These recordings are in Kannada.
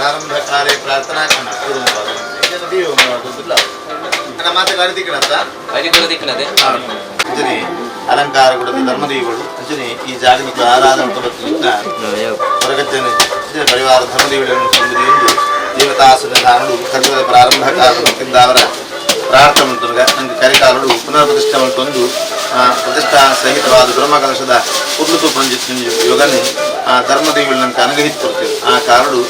ಪ್ರಾರಂಭ ಕಾರ್ಯ ಪ್ರಾರ್ಥನಾ ಮಾತುಗಳು ದಿಕ್ಕಣತ್ತ ಅಂಜನೆ ಅಲಂಕಾರ ಕೊಡದೆ ಧರ್ಮದೇವಿಗಳು ಅಂಜನೆ ಈ ಜಾಗನಿಕ ಆರಾಧನೆ ಹೊರಗಜ್ಜನೆ ಪರಿವಾರ ಧರ್ಮದೇವಿಗಳನ್ನು ಸಂಬಂಧಿಸಿ ದೇವತಾಸನಧಾನಗಳು ಕರ್ಮದ ಪ್ರಾರಂಭ ಕಾರಣದಿಂದ ಅವರ ಪ್ರಾರ್ಥನೆ ಉಂಟು ನನಗೆ ಕರಿಕಾಲುಗಳು ಪುನರ್ಪ್ರತಿಷ್ಠೆ ಉಂಟೊಂದು ಪ್ರತಿಷ್ಠಾ ಸಹಿತವಾದ ಧರ್ಮಕಲಶದ ಉರ್ಲುತು ಪಂಜಿತ್ ಯೋಗನೆ ಧರ್ಮದೇವಿಗಳು ನನಗೆ ಅನುಗ್ರಹಿಸಿ ಕೊಡ್ತೇವೆ ಆ ಕಾರಡು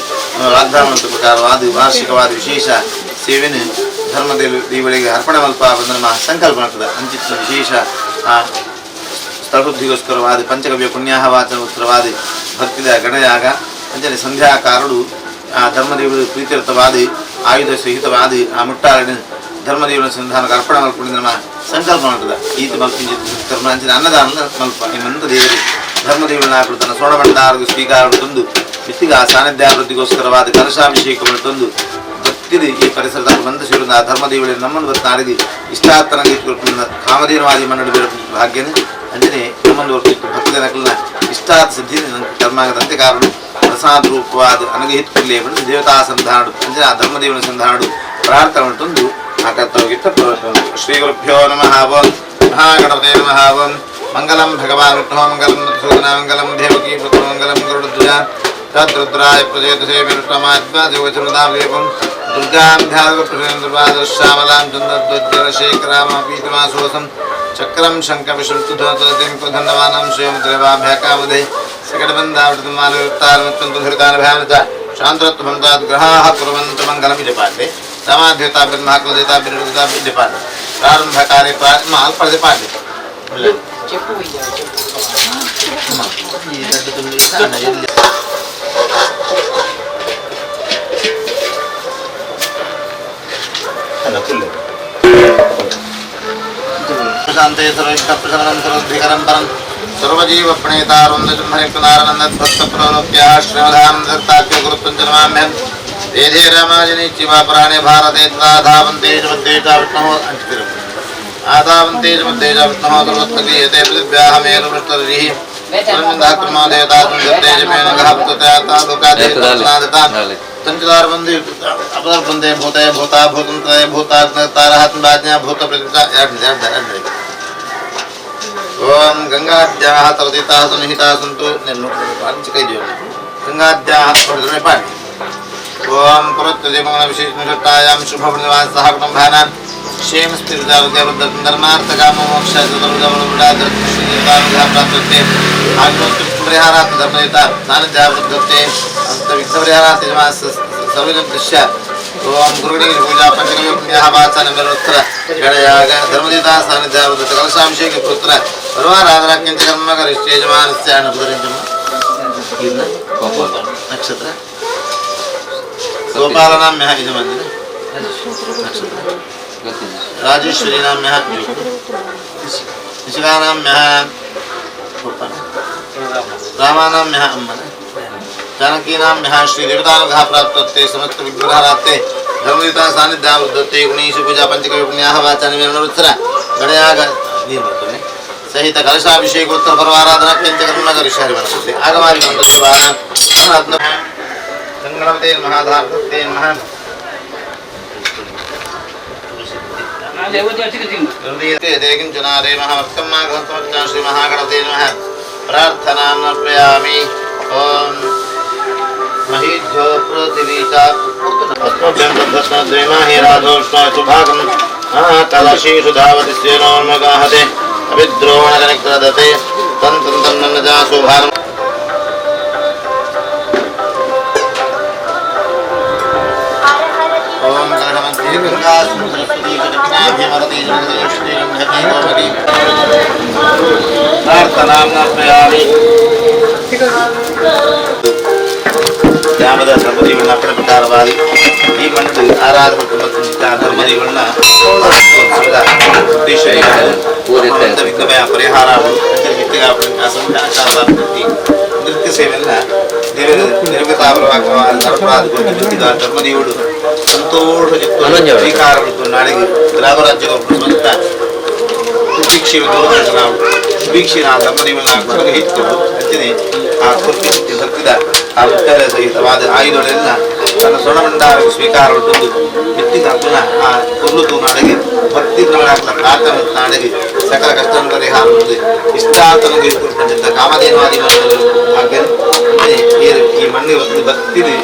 ವಾಗ್ದಾನ ಪ್ರಕಾರವಾದ ವಾರ್ಷಿಕವಾದ ವಿಶೇಷ ಸೇವೆಯನ್ನು ಧರ್ಮದೇವಿಗಳಿಗೆ ಅರ್ಪಣೆ ಮಲ್ಪ ನಮ್ಮ ಸಂಕಲ್ಪ ಆಗ್ತದೆ ಅಂಚಿನ ವಿಶೇಷ ಸ್ಥಳಬುದ್ಧಿಗೋಸ್ಕರವಾದ ಪಂಚಗವ್ಯ ಪುಣ್ಯಾಹವಾಚನೋತ್ತರವಾದ ಭಕ್ತಿದ ಗಣಯಾಗ ಅಂಚನೆ ಸಂಧ್ಯಾ ಕಾರಡು ಆ ಧರ್ಮದೇವರು ಪ್ರೀತ್ಯರ್ಥವಾದ ಆಯುಧ ಸಹಿತವಾದ ಆ ಮುಟ್ಟಾರಣ ಧರ್ಮದೇವರ ಸಂಧಾನಕ್ಕೆ ಅರ್ಪಣೆ ಮಲ್ಕೊಂಡು ನಮ್ಮ ಸಂಕಲ್ಪ ಮಾಡ್ತದೆ ಈತ ಮಲ್ಪಿಂಚ ಕರ್ಮ ಅಂಚಿನ ಅನ್ನದಾನ ಮಲ್ಪ ನಿಮ್ಮಂತ ದೇವರು ಧರ್ಮದೇವರನ್ನ ಹಾಕಿಡು ತನ್ನ ಸ್ವರ್ಣಭಂಡಾರದ ಸ್ವೀಕಾರ ತಂದು ಮಿತ್ತಿಗ ಸಾನ್ನಿಧ್ಯಾಭಿವೃದ್ಧಿಗೋಸ್ಕರವಾದ ಕಲಶಾಭಿಷೇಕವನ್ನು ತಂದು ಭಕ್ತಿದೆ ಈ ಪರಿಸರದ ಬಂದ ಸೇರಿದ ಆ ಧರ್ಮದೇವರಲ್ಲಿ ನಮ್ಮನ್ನು ಬತ್ತು ನಾಡಿದಿ ಇಷ್ಟಾರ್ಥನಾಗಿ ಕಾಮಧೇನವಾದಿ ಮನ್ನಡು ಬೇರೆ ಭಾಗ್ಯನೇ ಅಂಜನೆ ನಮ್ಮನ್ನು ಬರ್ತಿತ್ತು ಭಕ್ತಿದ ನಕಲನ ಇಷ್ಟಾರ್ಥ ಸಿದ್ಧಿ ನನಗೆ ಕರ್ಮಾಗದಂತೆ ಕಾರಣ ಪ್ರಸಾದ ರೂಪವಾದ ಅನುಗ್ರಹಿತುಕೊಳ್ಳೇ ಬಂದು ದೇವತಾ ಸಂಧಾನಡು ಅಂಜನೆ ಆ ಧರ್ಮದೇವನ ಸಂಧಾನಡು ಪ್ರಾರ್ಥನೆ ತಂದು ಆ ಕರ್ತವ್ಯಗಿತ್ತ ಶ್ರೀ ಗುರುಭ್ಯೋ ನಮಃ ಓಂ ಮಹಾಗಣಪತೆ ನಮಃ ಓಂ ಮಂಗಲಂ ಭಗವಾನ್ ವಿಷ್ಣು ಮಂಗಲಂ ಮಧುಸೂದನ ಮಂಗಲಂ ದೇವಕೀ ಪುತ್ರ ಮಂಗಲಂ ಗರುಡಧ್ವಜ ತದ್ರುದ್ರಾಯ ಪ್ರಜೇತಸೇ ಮೇರುಷ್ಟಮಾತ್ಮಾದೇವಚಮೃತಾಂ ದುರ್ಗಾಂ ಧ್ಯಾನಪ್ರಶ್ಯಾಮಲಾಂ ಚಂದ್ರಧ್ವಜ್ಜಲಶೇಖರಾಮಪೀತಮಾಸೋಸಂ ಚಕ್ರಂ ಶಂಖವಿಶುದ್ಧೋತರತಿಂ ಪ್ರಧನ್ನವಾನಂ ಶ್ರೇಮದ್ರೇವಾಭ್ಯಾಕಾಮಧೇ ಸಕಟಬಂಧಾವೃತಮಾನವಿತ್ತಾರಮತ್ಯಂತಧೃತಾನಭ್ಯಾನಚ ಶಾಂತರತ್ವಮಂತಾದ್ ಗ್ರಹಾಃ ಕುರ್ವಂತ ಮಂಗಲಂ ಜಪಾತೆ ಸಮಾಧ್ಯತಾಭಿರ್ಮಹಾಕುಲದೇತಾಭಿರ್ವೃತಾಭಿರ್ಜಪಾತೆ ಪ್ರಾರಂಭ ಕಾರ್ಯ ಪ್ರಾರಂಭ ಅಲ್ಪದೆ ಪಾಠೆ ಶಾಂತೆ ಸರ್ವೈಷ್ಟಪ್ರಸರಣಂ ಸರ್ವದ್ವಿಕರಂ ಪರಂ ಸರ್ವಜೀವ ಪ್ರಣೇತಾರುಂದಜುಂಹರಿಕ್ತನಾರನಂದತ್ವತ್ತಪ್ರವಲೋಕ್ಯ ಶ್ರೀಮಧಾಂ ದತ್ತಾಖ್ಯ ಗುರುತ್ವಂಜನಮಾಮ್ಯಂ ವೇದೇ ರಾಮಾಯಣಿ ಚಿವಾಪುರಾಣೆ ಭಾರತೆ ಧಾವಂತೆ ಮಧ್ಯೇಜ ವಿಷ್ಣು ಅಂಚಿತಿರು ಆದಾವಂತೆ ಮಧ್ಯೇಜ ವಿಷ್ಣು ಸರ್ವತ್ಮಗೀಯತೆ ಪೃಥಿವ್ಯಾಹಮೇರುವೃಷ್ಟರಿಃ ತಂಚದಾರಬಂದಿ ಅಪದರ್ಬಂದೆ ಭೂತಯ ಭೂತ ಭೂತಂತ್ರಯ ಭೂತಾರಹಾತ್ಮರಾಜ್ಞ ಭೂತ ಪ್ರತಿತಾ ಓಂ ಗಂಗಾದ್ಯಾಹ ತವದಿತಾಹ ಸನ್ನಿಹಿತಾಹ ಸಂತು ಗಂಗಾದ್ಯಾಹ ಪಾಠಿ ಓಂ ಪುರತ್ವದೇಮನ ವಿಶೇಷತಾಯಾಂ ಶುಭನಿವಾಸಃ ಕುಟುಂಬಾನಾಂ ಕ್ಷೇಮ ಸ್ಥಿರಧರ್ಮಾರ್ಥಕಾಮೋಕ್ಷ ಪ್ರಾಪ್ತತೆ ಪರಿಹಾರಾತ್ ಧರ್ಮಯುತ ಸಾನ್ನಿಧ್ಯಾವೃದ್ಧತೆ ಅಂತ ವಿಘ್ನಪರಿಹಾರಾತ್ ಸರ್ವಜನ ದೃಶ್ಯ ಓಂ ಗುರುಗಣಿ ಪೂಜಾ ಪಂಚಗವ್ಯ ಪುಣ್ಯಾಹ ವಾಚನ ಮೇಲೋತ್ತರ ಗಣಯಾಗ ಧರ್ಮಯುತ ಸಾನ್ನಿಧ್ಯಾವೃದ್ಧತೆ ಕಲಶಾಭಿಷೇಕ ಪುತ್ರ ಪರವಾರಾಧನ ಕಿಂಚ ಕರ್ಮ ಕರಿಷ್ಠೇ ಯಜಮಾನಸ್ಯ ಅನುಪದರಿಂಜಮ ನಕ್ಷತ್ರ ಗೋಪಾಲನಾಮ್ಯ ಯಜಮಾನ್ಯ ನಕ್ಷತ್ರ ರಾಜೇಶ್ವರಿ ನಾಮ್ಯ ನಿಶಿಕಾನಾಮ್ಯ ರಾಮಾನಾಮ್ಯ ಅಮ್ಮನ जानकीनाम्य श्री देवतानुग्रह प्राप्तते समस्त विग्रहाराते धर्मयुता सान्निध्यावृद्धते गुणेषु पूजा पंचकव्य पुण्याः वाचन मेलनोत्तर गणयाग निर्मतने सहित कलशाभिषेकोत्तर परवाराधना पंचकर्म करिष्यामि मनसुते आगमारि मंत्रद्वारा अनात्म गणपते महाधारते महा देकिंचनारे महावर्तम माघवन्तमच्चा श्री महागणपते नमः प्रार्थनां अर्पयामि ओम महीध्यो पृथिवीचा पद्मभ्यं तद्दस्मद्वैमाहि राजोष्णासुभागं कलशीषु धावति स्वेनोन्मगाहते अभिद्रोवणकनिक्रदते तं तं तं नन्नजासुभारम् ओम गणमन्त्रे गंगास्मृति सरस्वती जगन्नाथमरती प्रार्थनां अर्पयामि ಧ್ಯಾನದ ಧರ್ಮದೇವರನ್ನ ಅಪ್ಪಣೆ ಪ್ರಕಾರವಾಗಿ ಈ ಮಣ್ಣು ಆರಾಧನೆ ಧರ್ಮದೇವರನ್ನ ಉದ್ದೇಶ ವಿಘ್ನಮಯ ಪರಿಹಾರ ನೃತ್ಯ ಸೇವೆಯನ್ನ ನಿರ್ಗತಾಪರವಾದ ಧರ್ಮದೇವರು ಸಂತೋಷಯುಕ್ತ ಸ್ವೀಕಾರ ನಾಡಿಗೆ ಗ್ರಾಮರಾಜ್ಯದ ಸ್ವಂತ ಸುಭಿಕ್ಷೆ ನಾವು ಸುಭಿಕ್ಷೆ ಆ ಧರ್ಮದೇವರನ್ನ ಹಿಟ್ಟು ಅಂಚನೆ ಆ ಕುರ್ತಿ ಭಕ್ತಿದ ಆ ಉತ್ತರ ಸಹಿತವಾದ ಆಯುಧಗಳೆಲ್ಲ తన స్వర్ణమండాలకు స్వీకారం ఉంటుంది ఎత్తి తప్పున ఆ కొల్లుతూ అడిగి భక్తి అట్లా ప్రార్థన అడిగి సకల కష్టం పరిహారం ఉంది ఇష్టాతను తీసుకుంటుంది కామధేనవాది భాగ్యం ఈ మన్ని భక్తిని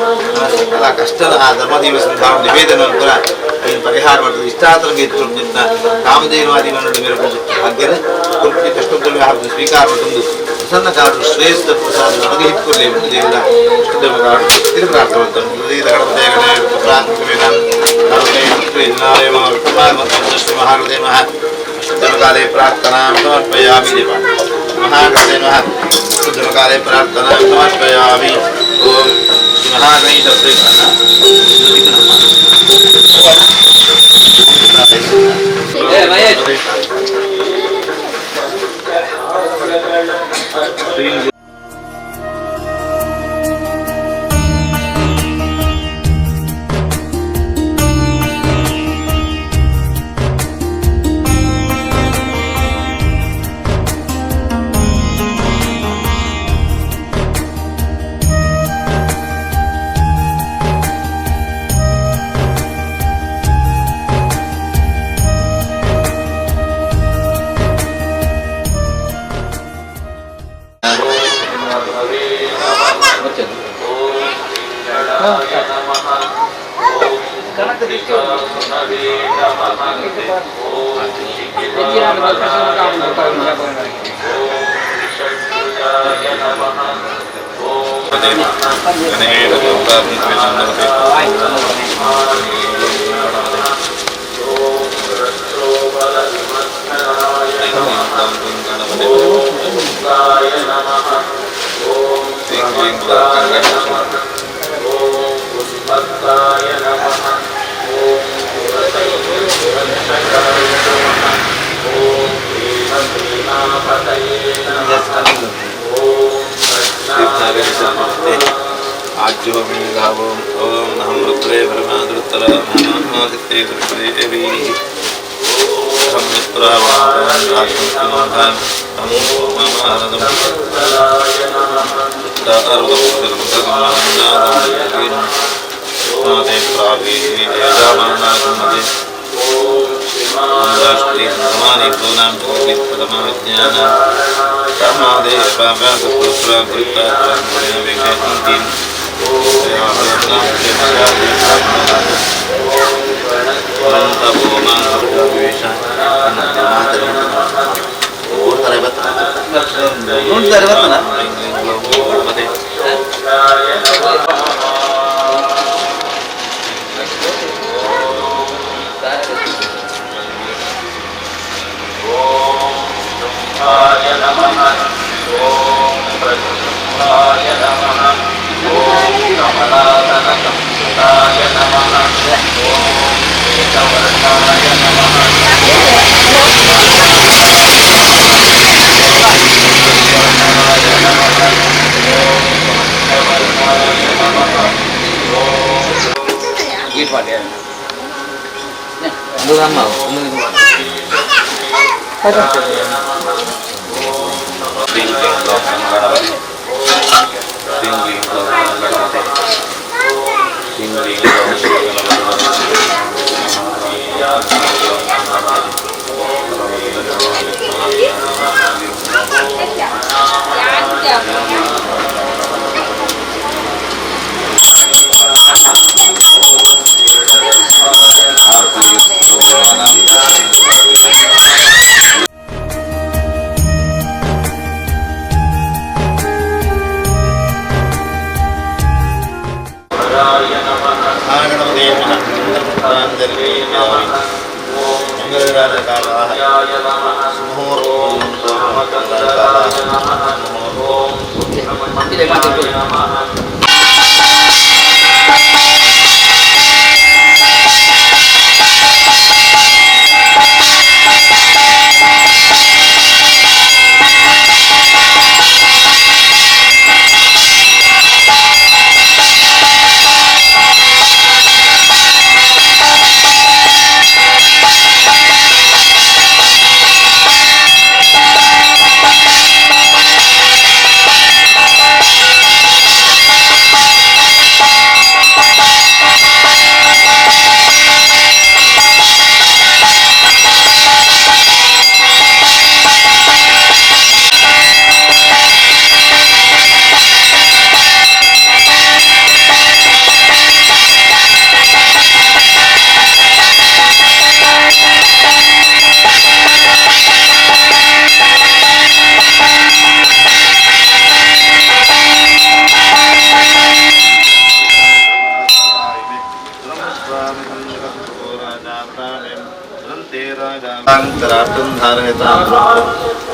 సకల కష్టం ఆ ధర్మదేవ సంధానం నివేదనలు కూడా ఆయన పరిహారం ఉంటుంది ఇష్టాతను తీసుకుంటున్న కామధేనవాది మనుడు మీరు భాగ్యం కొడుకు కష్టం వ్యవహారం స్వీకారం ఉంటుంది ప్రసన్నకారుడు శ్రేష్ఠ ప్రసాదం అనుగ్రహించుకోలేము దేవుడా ఇష్టదేవకారుడు తిరిగి ప్రార్థన महाहृदय महाकाले प्रार्थना समर्पयामि देव महाहृदय महाकाले प्रार्थना समर्पयामि ओम महागणेश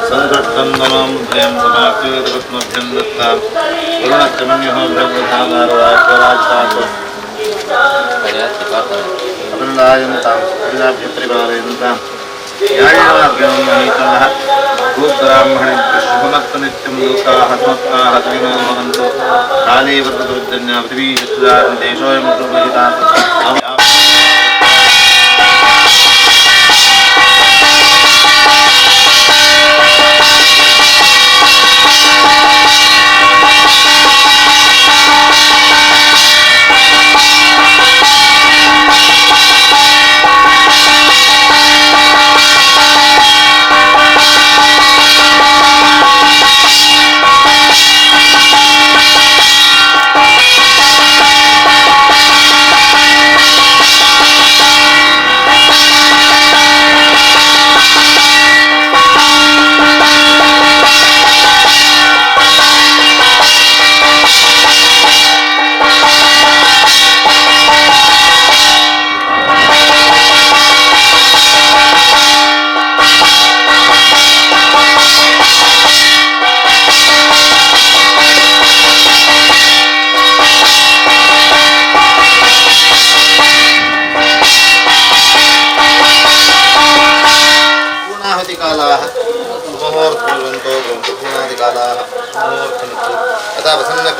ಸಂಘಟ್ಟಂದನಂ ಭಯಂ ಸಮಾಪ್ತಿರತ್ಮಭ್ಯಂ ದತ್ತಾಂ ವರುಣಶ್ಚಮನ್ಯಃ ಬ್ರಹ್ಮಧಾಗಾರವಾಕ್ಯರಾಜಾತ ಅಪೃಣಾಯಂತಾಂ ಪ್ರಜಾಭ್ಯತ್ರಿಪಾಲಯಂತಾಂ ನ್ಯಾಯವಾಗ್ಯಂ ಮಹಿತಃ ಗೋಬ್ರಾಹ್ಮಣೇಭ್ಯಃ ಶುಭಮಸ್ತು ನಿತ್ಯಂ ಲೋಕಾಃ ಸಮಸ್ತಾಃ ಸುಖಿನೋ ಭವಂತು ಕಾಲೇ ವರ್ತತೆ ಉಜ್ಜನ್ಯ ಪೃಥ್ವೀ ಶುದ್ಧಾರಂ ದೇಶೋऽಯಂ ಪ್ರಭುಜಿತಾಃ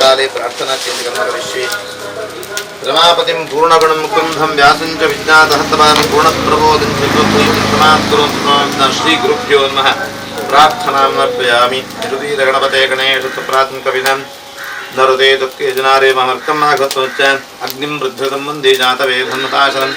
काले प्रार्थना कर्मकरिष्ये रमापतिं पूर्णगुणं मुकुन्दं व्यासं च विज्ञातहस्तपादं पूर्णप्रबोधं च समात्करोतु श्रीगुरुभ्यो नमः प्रार्थनां अर्पयामि श्रुतिरगणपते गणेश प्रात्मकविनं नरते दुःखेजनारे महर्कं माघत्वच्च अग्निं वृद्धतं वन्दे जातवेदन्नताशनं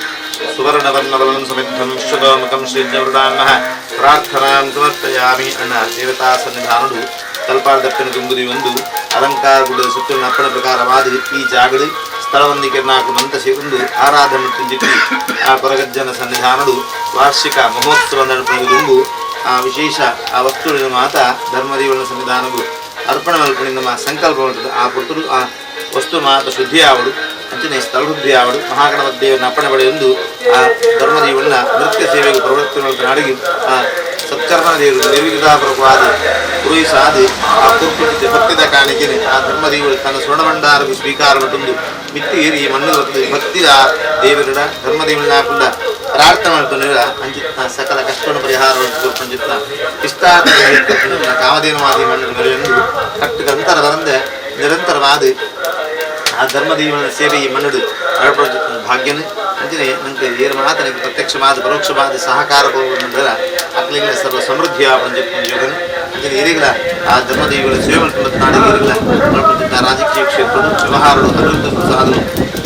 सुवर्णवर्णवलं समिद्धं शुभमुखं श्रीजवृडान्नः प्रार्थनां समर्पयामि अन्न देवता सन्निधानुडु ತಲ್ಪಾಡದಪ್ಪನ ಗುಂಗುದಿ ಒಂದು ಅಲಂಕಾರಗುಡದ ಸುತ್ತಲಿನ ಅಪ್ಪಣ ಪ್ರಕಾರವಾದ ಈ ಜಾಗಡಿ ಸ್ಥಳವೊಂದಿಗೆ ಮಂತ ಸೇರುಂದು ಆರಾಧನೆ ತುಂಜಿಟ್ಟಿ ಆ ಕೊರಗಜ್ಜನ ಸನ್ನಿಧಾನಡು ವಾರ್ಷಿಕ ಮಹೋತ್ಸವ ನಡುಪುಂಬು ಆ ವಿಶೇಷ ಆ ವಸ್ತುವಿನ ಮಾತ ಧರ್ಮದೇವನ ಸನ್ನಿಧಾನವು ಅರ್ಪಣ ಮಲ್ಪಣಿಂದ ಸಂಕಲ್ಪ ಆ ಪುರ್ತರು ಆ ವಸ್ತು ಮಾತ ಶುದ್ಧಿ ಆವಡು ಅಂಚನೆ ಸ್ಥಳ ಶುದ್ಧಿ ಆವಡು ಮಹಾಗಣಪತಿ ದೇವನ ಅಪ್ಪಣೆ ಪಡೆಯೊಂದು ಆ ಧರ್ಮದೇವನ ನೃತ್ಯ ಸೇವೆಗೆ ಪ್ರವೃತ್ತಿ ನಾಡಿಗೆ ಆ ಸತ್ಕರ್ಮ ದೇವರು ನಿರ್ವಿಘ್ನಪೂರ್ವಕವಾದ ಪೂರೈಸಾದ ಆ ಪೂರ್ಪಿಸಿದ ಭಕ್ತಿದ ಕಾಣಿಕೆನೆ ಆ ಧರ್ಮದೇವರು ತನ್ನ ಸ್ವರ್ಣಭಂಡಾರକୁ ಸ್ವೀಕಾರ ಮಟ್ಟೊಂದು ಮಿತ್ತಿ ಏರಿ ಮಣ್ಣು ಬರ್ತದೆ ಭಕ್ತಿದ ದೇವರ ಧರ್ಮದೇವನ ಕೂಡ ಪ್ರಾರ್ಥನೆ ಮಾಡ್ಕೊಂಡಿರ ಅಂಚಿತ್ತ ಸಕಲ ಕಷ್ಟವನ್ನು ಪರಿಹಾರವನ್ನು ತೋರ್ಪಂಚಿತ್ತ ಇಷ್ಟಾರ್ಥ ಕಾಮಧೇನವಾದಿ ಮಣ್ಣು ಮರೆಯೊಂದು ಕಟ್ಟು ಅಂತರ ಬರಂದೆ ನಿರಂತರವಾದ ಆ ಧರ್ಮದೇವನ ಸೇವೆ ಈ ಮಣ್ಣು ಭಾಗ್ಯನು ಅಂಜನೆ ನಂಗೆ ಏರು ಮಾತನಿಗೆ ಪ್ರತ್ಯಕ್ಷವಾದ ಪರೋಕ್ಷವಾದ ಸಹಕಾರ ಬಂದರೆ ಅಕ್ಲಿಗಳ ಸರ್ವ ಸಮೃದ್ಧಿಯ ಯೋಗನು ಅಂಜನೆ ಏರಿಗಳ ಆ ಧರ್ಮದೇವಿಗಳ ಸೇವೆ ಮಾಡ್ಕೊಂಡು ನಾಡಿಗೆ ಏರಿಗಳ ರಾಜಕೀಯ ಕ್ಷೇತ್ರಗಳು ವ್ಯವಹಾರಗಳು ಅಭಿವೃದ್ಧಿ ಸಾಧನೆ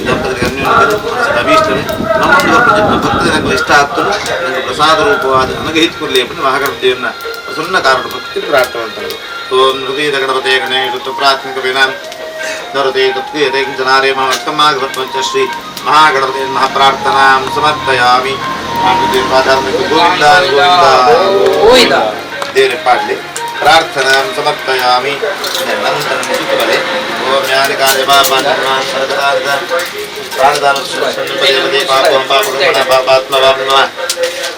ದಂಪತಿಗೆ ಅನ್ಯೋನ್ಯತೆ ಮನಸ್ಸಿನ ಅಭೀಷ್ಟನೆ ನಮ್ಮೊಂದು ಭಕ್ತದ ನಂಗೆ ಇಷ್ಟ ಆಗ್ತದೆ ನಂಗೆ ಪ್ರಸಾದ ರೂಪವಾದ ನನಗೆ ಹಿತ್ಕೊರ್ಲಿ அப்படின்னு ಮಹಾಗಣಪತಿಯನ್ನ ಸುಣ್ಣ ಕಾರಣ ಭಕ್ತಿ ಪ್ರಾರ್ಥನೆ ಮಾಡ್ತಾರೆ ಓಂ ಹೃದಯದ ಗಣಪತಿ ಗಣೇಶ ಪ್ರಾಥಮಿಕ ವಿನಾನ್ नरते तत्क्रियते किञ्चनारे महत्कमाघवत्वञ्च श्री महागणपते महाप्रार्थनां समर्पयामि गोविन्द गोविन्द देवरे पाडले प्रार्थनां समर्पयामि नन्दनं सुतबले ओम ज्ञानकार्य पापान् सर्वदार्थ प्राणदानस्वसन्नपदेवते पापं पापगमन पापात्मवाप्नवा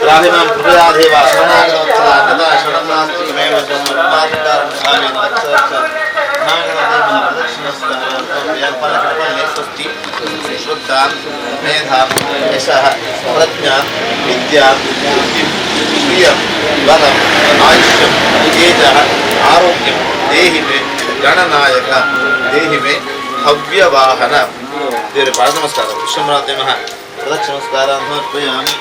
राहिमां कृपया देवा शरणागतवत्सला अन्यथा शरणं नास्ति मेव जन्मत्पादकारणं भावेन वत्सश्च स्वस्ति श्रद्धा मेधा यशः प्रज्ञा विद्या श्रियं बलम् आयुष्यं तेजः आरोग्यं देहि मे गणनायक देहि मे हव्यवाहन देवरे पाद नमस्कार विश्वम्भराते महा प्रदक्ष नमस्कार समर्पयामि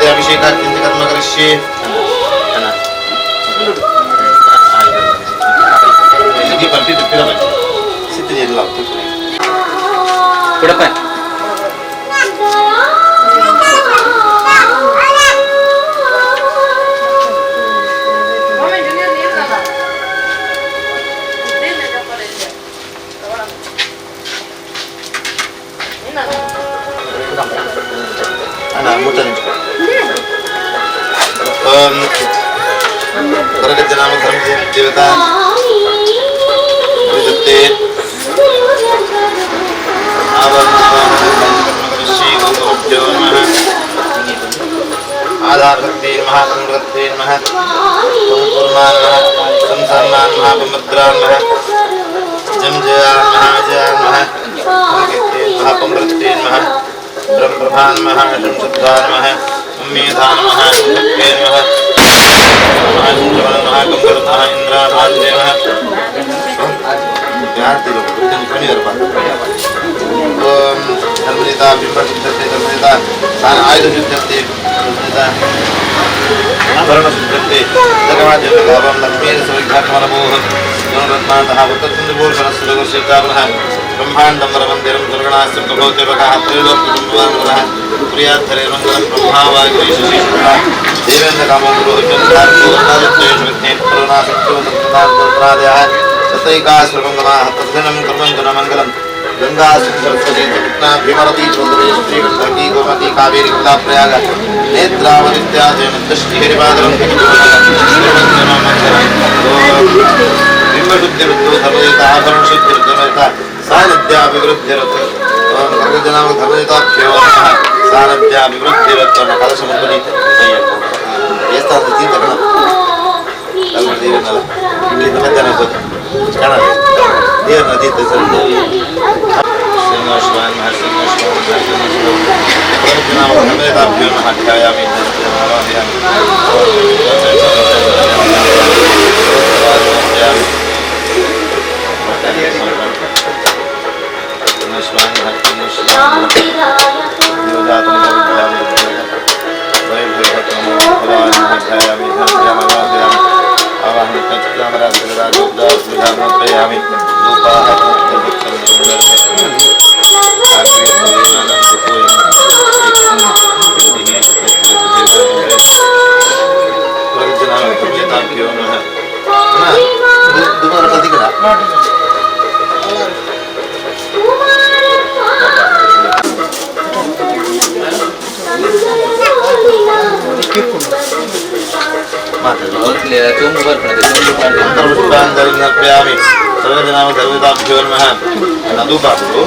अभिषेकार्थ कर्म करिष्ये प्रगजनाम धर्म देवता आधार शक्ति महासंगते नमः संपूर्णान नमः संसारनान महापमद्रान नमः जमजयान महाजयान नमः संगते महापमृते नमः ब्रह्मप्रभान नमः शंसुद्धान नमः उम्मेधान नमः शक्ते नमः महाशंकरन नमः कंकरन नमः इंद्राभान नमः यार तिलो दिन कमी दरपा ओम धर्मनिता बिंबशुद्धते धर्मनिता सान आयुध शुद्धते आभरण शुद्धते जगमाद्यभावं लक्ष्मीर सविघातमनमोहं जनरत्नातः वतत्सुन्दरभूषणस्सुरगोषेतावनः ब्रह्माण्डं वरमन्दिरं दुर्गणास्य प्रभोत्यवकाः त्रैलोक्यकुम्भवान्वरः प्रियाद्धरे मङ्गलं ब्रह्मावागिरीशशीषः देवेन्द्रकामो पुरोहितं धार्मिकोन्नादित्येश्वरनासक्तोतत्तान्तोत्रादयः तत्रैकाश्वरमङ्गमाः तद्धिनं कुर्वन्तु न मङ्गलं गंगा सरस्वती कृष्णा भीमवती चौधरी श्रीगंधकी गोमती कावेरी गंगा प्रयाग नेत्रावती इत्यादि दृष्टि हरिपादरं बिंबशुद्धिरुद्धो धर्मदेवता आभरण शुद्धिरुद्धमेता सानिध्याभिवृद्धिरुद्ध ओम गर्गजनाम धर्मदेवताभ्यो नमः सानिध्याभिवृद्धिरुद्ध कलशमुद्भूत ये स्थान तीन तक कल देव नला ये तो मध्याह्न को काना देव नदी तो चल श्रीनिवासवान महर्षिनिवासवान प्रभुनाम धर्मदेवताभ्यो नमः ध्यायामि सर्वजनाम धर्मदेवताभ्यो नमः नदुपापो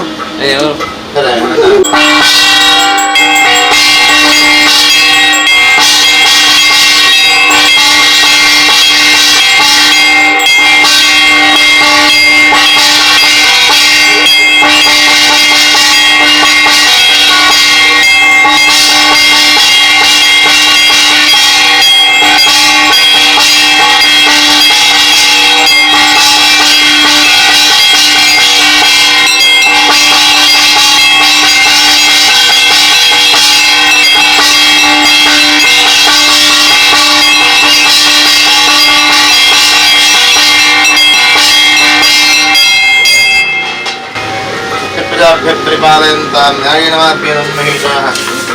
परिपालयन्तां न्यायेन मार्गेण महिषाः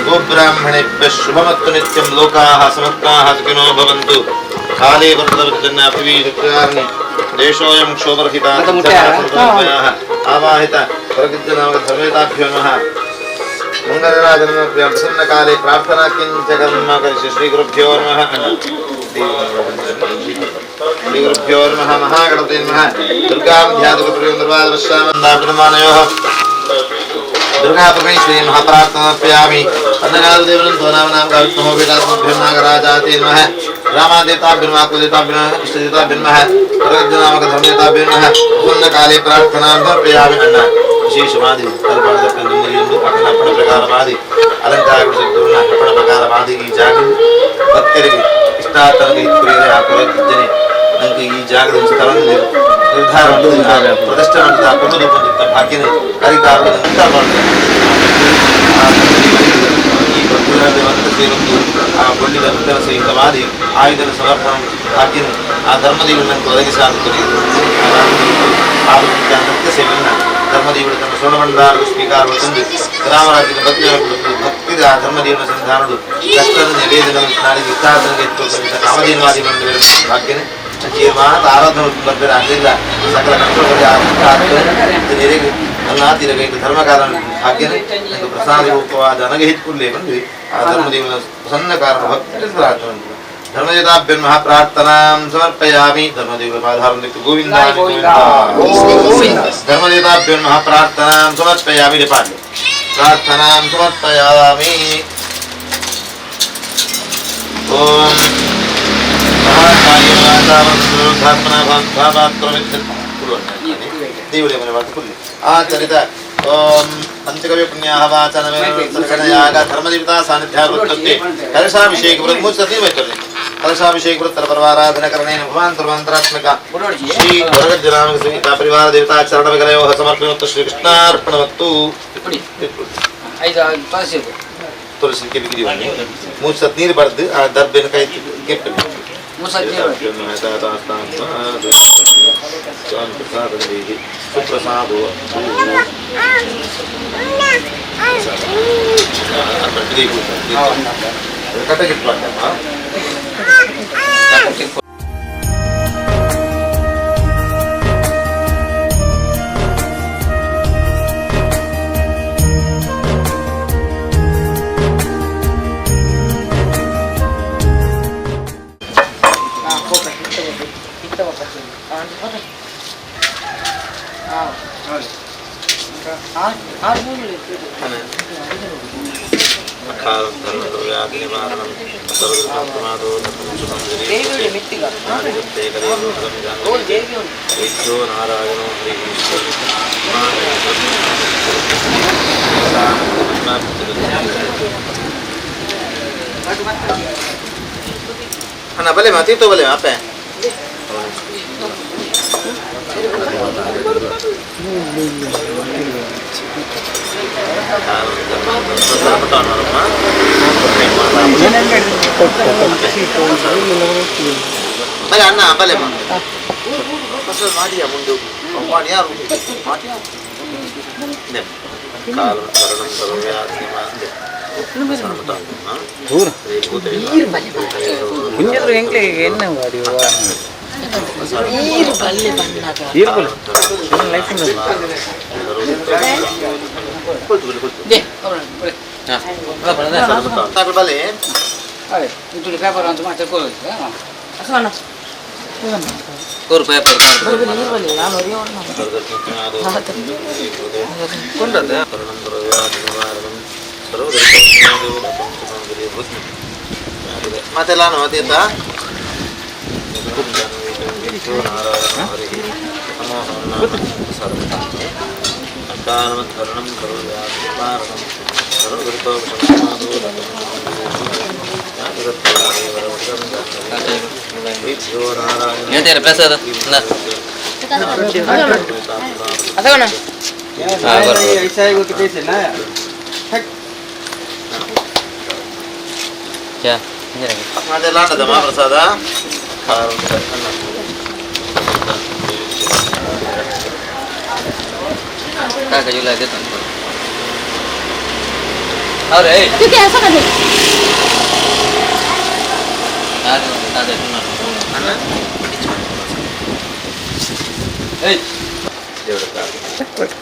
गोब्राह्मणेभ्यः शुभमस्तु नित्यं लोकाः समस्ताः सुखिनो भवन्तु काले वर्तवत्यन्नापविशक्तानि देशोऽयं क्षोभरहितः आवाहित प्रकृतिनाम धर्मदेवताभ्यो नमः मंगलराजनमप्रियं प्रसन्नकाले प्रार्थना किञ्च कर्म करिष्ये श्रीगुरुभ्यो नमः श्रीगुरुभ्यो नमः महागणपते नमः दुर्गां ध्यातुकप्रियं दुर्गा परमेश्वरी महाप्रार्थनार्पयामि अन्नगादेवनं नाम गाविष्णो वेदात्मभ्यं नागराजाते नमः रामादेवताभ्यं कुलदेवताभ्यं इष्टदेवताभ्यं नमः प्रगजनामक धर्मदेवताभ्यं नमः पूर्णकाले प्रार्थनार्पयामि अन्न विशेषवादि कल्पनादप्पन्दुमरियंदु अकल्पना प्रकारवादि अलंकारगुणसत्तुर्ण अकल्पना प्रकारवादि ಈ ಜಾಗ ಭಕ್ತರಿಗೆ ಇಷ್ಟಾರ್ಥರಿಗೆ ಹಿತಪ್ರಿಯರೇ ಆಕರಜ್ಜನೆ ನಂಗೆ ಈ ಜಾಗದ ಸ್ಥಳ ನಿರ್ಧಾರ ಪ್ರತಿಷ್ಠೆ ಮಾಡಿದ ಕುಟುಂಬದ ಭಾಗ್ಯನ ಕಾರ್ಯಕಾರದ ಅಂತ ಮಾಡ್ತಾರೆ ಈ ಭಕ್ತರನ್ನು ಸೇರಿದ್ದು ಆ ಕೊಂಡಿದ ಭಕ್ತರ ಸಹಿತವಾದಿ ಆಯುಧನ ಸಮರ್ಪಣ ಭಾಗ್ಯನ ಆ ಧರ್ಮದೇವನನ್ನು ಒದಗಿಸಾಗುತ್ತದೆ ಆ ನೃತ್ಯ ಸೇವೆಯನ್ನು ಧರ್ಮದೇವರು ತನ್ನ ಸ್ವರ್ಣಭಂಡಾರದ ಸ್ವೀಕಾರವನ್ನು ತಂದು ರಾಮರಾಜ್ಯದ ಭಕ್ತಿದ ಆ ಧರ್ಮದೇವನ ಸಂಧಾನಗಳು ಕಷ್ಟದ ನಿವೇದನ ನಾಡಿಗೆ ಇಷ್ಟಾರ್ಥನಿಗೆ ಎತ್ತುಕೊಂಡ ಕಾಮಧೇನವಾದಿ ಬಂಧುಗಳ ಭಾಗ್ಯನೇ ಮಾತ ಆರಾಧನೆ ಬರ್ತಾರೆ ಅದರಿಂದ ಸಕಲ ಕಷ್ಟಗಳಿಗೆ ನೆರೆಗೆ ಅನ್ನಾತಿರಬೇಕು ಧರ್ಮಕಾರನ ಭಾಗ್ಯನೇ ಎಂದು ಪ್ರಸಾದ ರೂಪವಾದ ನನಗೆ ಹೆಚ್ಚುಕೊಳ್ಳೇ ಬಂದು ಆ ಧರ್ಮದೇವನ ಪ್ರಸನ್ನ ಕಾರಣ ಭಕ್ತರು ಪ್ರಾರ್ಥನೆ धर्मदेवताभ्यर्मः प्रार्थनां समर्पयामि धर्मदेवपाधारं गोविन्दाय गोविन्द धर्मदेवताभ्यर्मः प्रार्थनां समर्पयामि प्रार्थनां समर्पयामि ओम आचरित ओम पंचकव्य पुण्याः वाचनमेव धर्मदेवता सान्निध्यावृत्ते कलशाभिषेक व्रत मुझ सती में करने कलशाभिषेक व्रत परवाराधना करने भगवान सर्वांतरात्मक श्री वरगजनाम सहिता परिवार देवता चरण में गलयो समर्पणोत्त श्री कृष्णार्पणमस्तु तुलसी के बिक्री होनी मुझ सतनीर बर्द दर्बन का गिफ्ट मुझ सतनीर चांद प्रसाद देहि सुप्रसाद हो कटे गिफ्ट पाते हैं ना भले माती तो भले आप हैं भले अन्ना भले माँ फसल मारिया मुंडू मारिया मारिया ने काल करणं करोयात् निमांदे दूर कुंजर ಎಂಕ್ಲೆ ಎನ್ನ ವಾಡಿವಾ ಈರು ಬಲ್ಲೆ ಬಂದಾಗ ಈರು ಬಲ್ಲೆ ಲೈಫ್ ದೇ ಹಾ ಬರದಾ ತಾಕ ಬಲ್ಲೆ ಅರೆ ಇದು ಪೇಪರ್ ಅಂತ ಮಾತ್ರ ಕೋಲ್ ಅಸನ ಕೋರ್ ಪೇಪರ್ ನೀರು ಬಲ್ಲೆ ನಾನು ಒರಿಯೋಣ ಕೊಂಡದ ಕರಣಂ ಕರೋಯಾತ್ ನಿವಾರಣಂ matelan mati ta क्या ada landa dama prasada kakak juga ada tuh अरे तू कैसा कर दे ada mana eh dia udah